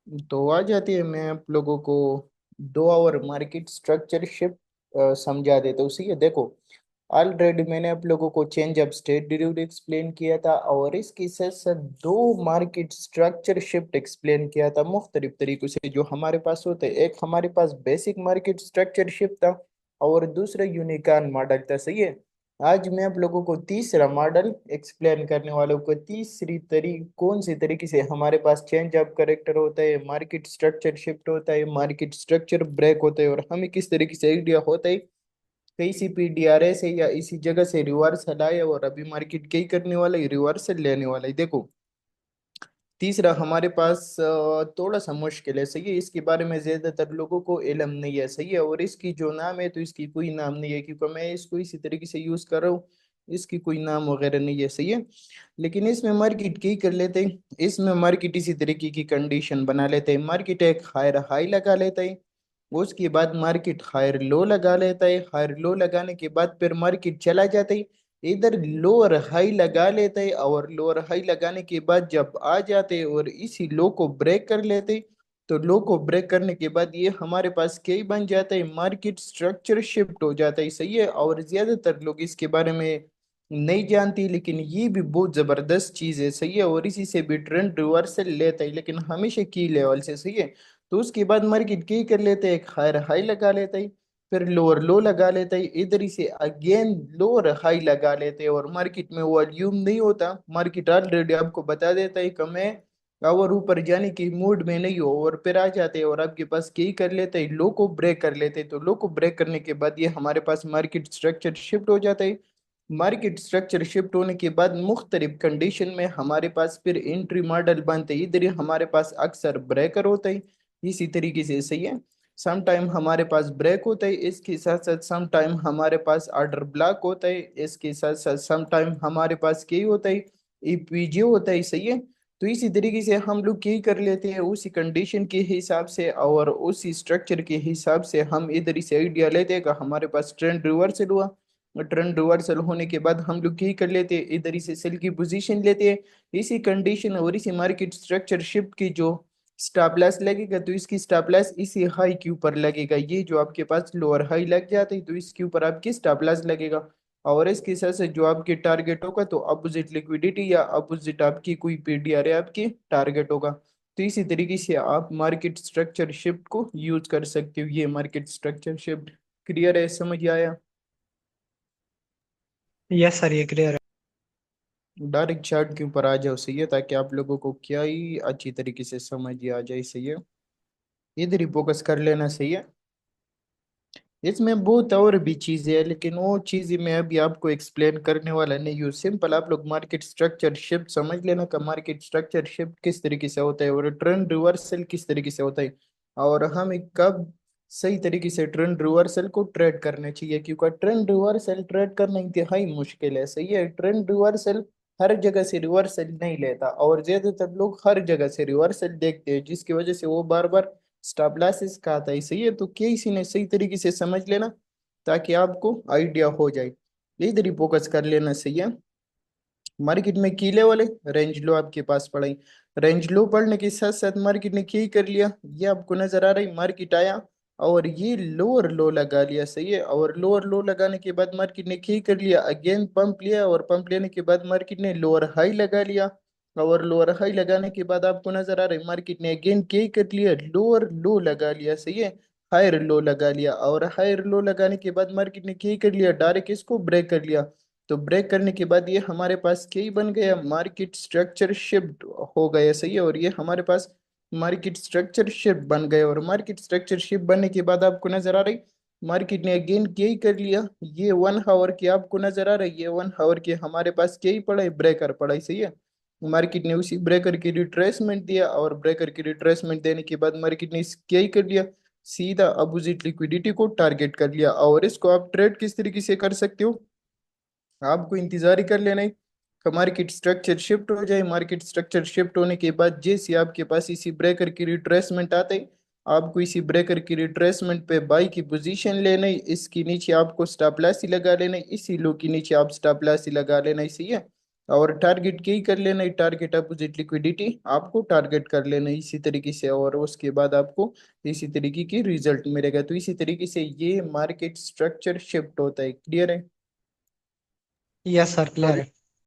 तो आ जाती है। मैं आप लोगों को 2 आवर मार्केट स्ट्रक्चर शिफ्ट समझा देता हूँ। सही है, देखो ऑलरेडी मैंने आप लोगों को change of state durative explain किया था, और इसके साथ साथ 2 मार्केट स्ट्रक्चर शिफ्ट एक्सप्लेन किया था मुख्तलिफ तरीकों से जो हमारे पास होते हैं। एक हमारे पास बेसिक मार्केट स्ट्रक्चर शिफ्ट था, और दूसरा यूनिकॉर्न मॉडल था। सही है, आज मैं आप लोगों को तीसरा मॉडल एक्सप्लेन करने वाला हूँ। तीसरी कौन सी तरीके से हमारे पास चेंज ऑफ करेक्टर होता है, मार्केट स्ट्रक्चर शिफ्ट होता है, मार्केट स्ट्रक्चर ब्रेक होता है, और हमें किस तरीके से आइडिया होता है कहीं सी पीडीआरएस है या इसी जगह से रिवर्सल आए, और अभी मार्केट कई करने वाला है, रिवर्सल लेने वाला है। देखो तीसरा हमारे पास थोड़ा सा मुश्किल है। सही है, इसके बारे में ज्यादातर लोगों को इल्म नहीं है। सही है, और इसकी जो नाम है तो इसकी कोई नाम नहीं है, क्योंकि मैं इसको इसी तरीके से यूज कर रहा हूँ। इसकी कोई नाम वगैरह नहीं है। सही है, लेकिन इसमें मार्केट की कर लेते हैं। इसमें मार्केट इसी तरीके की कंडीशन बना लेते हैं। मार्केट एक हायर हाई लगा लेता है, उसके बाद मार्केट हायर लो लगा लेता है। हायर लो लगाने के बाद फिर मार्केट चला जाता है, इधर लोअर हाई लगा लेते हैं, और लोअर हाई लगाने के बाद जब आ जाते हैं और इसी लो को ब्रेक कर लेते हैं, तो लो को ब्रेक करने के बाद ये हमारे पास क्या ही बन जाता है, मार्केट स्ट्रक्चर शिफ्ट हो जाता है। सही है, और ज्यादातर लोग इसके बारे में नहीं जानती, लेकिन ये भी बहुत जबरदस्त चीज है। सही है, और इसी से भी ट्रेंड रिवर्सल लेता है, लेकिन हमेशा की लेवल से। सही है, तो उसके बाद मार्केट की कर लेते हैं, एक हायर हाई लगा लेता है, फिर लोअर लो लगा लेता है, इधर ही से अगेन लोअर हाई लगा लेते हैं, और मार्केट में वॉल्यूम नहीं होता। मार्केट ऑलरेडी आपको बता देता है कि मैं और ऊपर जाने की मूड में नहीं हो, और फिर आ जाते हैं और आपके पास की कर लेते हैं, लो को ब्रेक कर लेते हैं। तो लो को ब्रेक करने के बाद ये हमारे पास मार्केट स्ट्रक्चर शिफ्ट हो जाता है। मार्केट स्ट्रक्चर शिफ्ट होने के बाद मुख्तलिफ कंडीशन में हमारे पास फिर एंट्री मॉडल बनते हैं। इधर ही हमारे पास अक्सर ब्रेकर होता है, इसी तरीके से। सही है, सम टाइम हमारे पास ब्रेक होता है, इसके साथ साथ सम टाइम हमारे पास ऑर्डर ब्लॉक होता है, इसके साथ साथ सम टाइम हमारे पास क्या होता है, ईपीजे होता है। सही है, तो इसी तरीके से हम लोग क्या कर लेते हैं, उसी कंडीशन के हिसाब से और उसी स्ट्रक्चर के हिसाब से हम इधर से आइडिया लेते हैं कि हमारे पास ट्रेंड रिवर्सल हुआ। ट्रेंड रिवर्सल होने के बाद हम लोग क्या कर लेते हैं, इधर ही से सेल की पोजीशन लेते हैं। इसी कंडीशन और इसी मार्केट स्ट्रक्चर शिफ्ट की जो स्टॉप लॉस लगेगा, तो इसकी स्टॉप लॉस इसी हाई के ऊपर लगेगा। ये जो आपके पास लोअर हाई लग जाता है, तो इसके ऊपर आपकी स्टॉप लॉस लगेगा। और इसके साथ साथ जो आपके टारगेट होगा, तो अपोजिट लिक्विडिटी या अपोजिट आपकी कोई पीडीआर है आपकी टारगेट होगा। तो इसी तरीके से आप मार्केट स्ट्रक्चर शिफ्ट को यूज कर सकते हो। ये मार्केट स्ट्रक्चर शिफ्ट क्लियर है, समझ आया? यस सर, ये क्लियर है। डायरेक्ट चार्ट के ऊपर आ जाओ। सही है, ताकि आप लोगों को क्या ही अच्छी तरीके से समझ आ जाए। सही है, इधर ही फोकस कर लेना। सही है, इसमें बहुत और भी चीजें हैं, लेकिन वो चीजें मैं अभी आपको एक्सप्लेन करने वाला नहीं हूँ। सिंपल आप लोग मार्केट स्ट्रक्चर शिफ्ट समझ लेना का मार्केट स्ट्रक्चर शिफ्ट किस तरीके से होता है, और ट्रेंड रिवर्सल किस तरीके से होता है, और हमें कब सही तरीके से ट्रेंड रिवर्सल को ट्रेड करना चाहिए। क्योंकि ट्रेंड रिवर्सल ट्रेड करना इंतहाई मुश्किल है। सही है, ट्रेंड रिवर्सल हर जगह से रिवर्सल नहीं लेता, और ज्यादातर लोग हर जगह से रिवर्सल देखते हैं, जिसकी वजह से वो बार बार स्टॉप लॉसेस का आता है। सही है, तो क्या इसी ने सही तरीके से समझ लेना ताकि आपको आइडिया हो जाए। इधर ही फोकस कर लेना। सही है, मार्केट में की लेवल है, रेंज लो आपके पास पड़ा है। रेंज लो पढ़ने के साथ साथ मार्केट ने क्या कर लिया, ये आपको नजर आ रहा है, मार्केट आया और ये लोअर लो लगा लिया। सही है, और लोअर लो लगाने के बाद मार्केट ने क्या कर लिया, अगेन पंप लिया, और पंप लेने के बाद मार्केट ने लोअर हाई लगा लिया। और लोअर हाई लगाने के बाद आपको नजर आ रहा है मार्केट ने अगेन क्या कर लिया, लोअर लो लगा लिया। सही है, हायर लो लगा लिया, और हायर लो लगाने के बाद मार्केट ने क्या कर लिया, डायरेक्ट इसको ब्रेक कर लिया। तो ब्रेक करने के बाद ये हमारे पास क्या ही बन गया, मार्केट स्ट्रक्चर शिफ्ट हो गया। सही है, और ये हमारे पास मार्केट स्ट्रक्चर शिफ्ट बन गए, और मार्केट स्ट्रक्चर शिफ्ट बनने के बाद आपको नजर आ रही मार्केट ने अगेन क्या ही कर लिया, ये 1 आवर की आपको नजर आ रही है, ये 1 आवर के हमारे पास क्या ही पड़ा है, ब्रेकर पड़ा है। सही है, मार्केट ने उसी ब्रेकर की रिट्रेसमेंट दिया, और ब्रेकर की रिट्रेसमेंट देने के बाद मार्केट ने क्या ही कर लिया, सीधा अपोजिट लिक्विडिटी को टारगेट कर लिया। और इसको आप ट्रेड किस तरीके से कर सकते हो, आपको इंतजार ही कर लेना है कि मार्केट स्ट्रक्चर शिफ्ट हो जाए। मार्केट स्ट्रक्चर शिफ्ट होने के बाद जैसे आपके पास इसी ब्रेकर की रिट्रेसमेंट आते ही, आपको इसी ब्रेकर की रिट्रेसमेंट पे बाई की पोजीशन लेना है। इसके नीचे आपको स्टॉप लॉस ही लगा लेना है, इसी लो के नीचे आप स्टॉप लॉस ही लगा लेना है। सही है, और टारगेट की कर लेना, टारगेट अपोजिट लिक्विडिटी आपको टारगेट कर लेना इसी तरीके से, और उसके बाद आपको इसी तरीके की रिजल्ट मिलेगा। तो इसी तरीके से ये मार्केट स्ट्रक्चर शिफ्ट होता है। क्लियर है? यस सर, क्लियर है।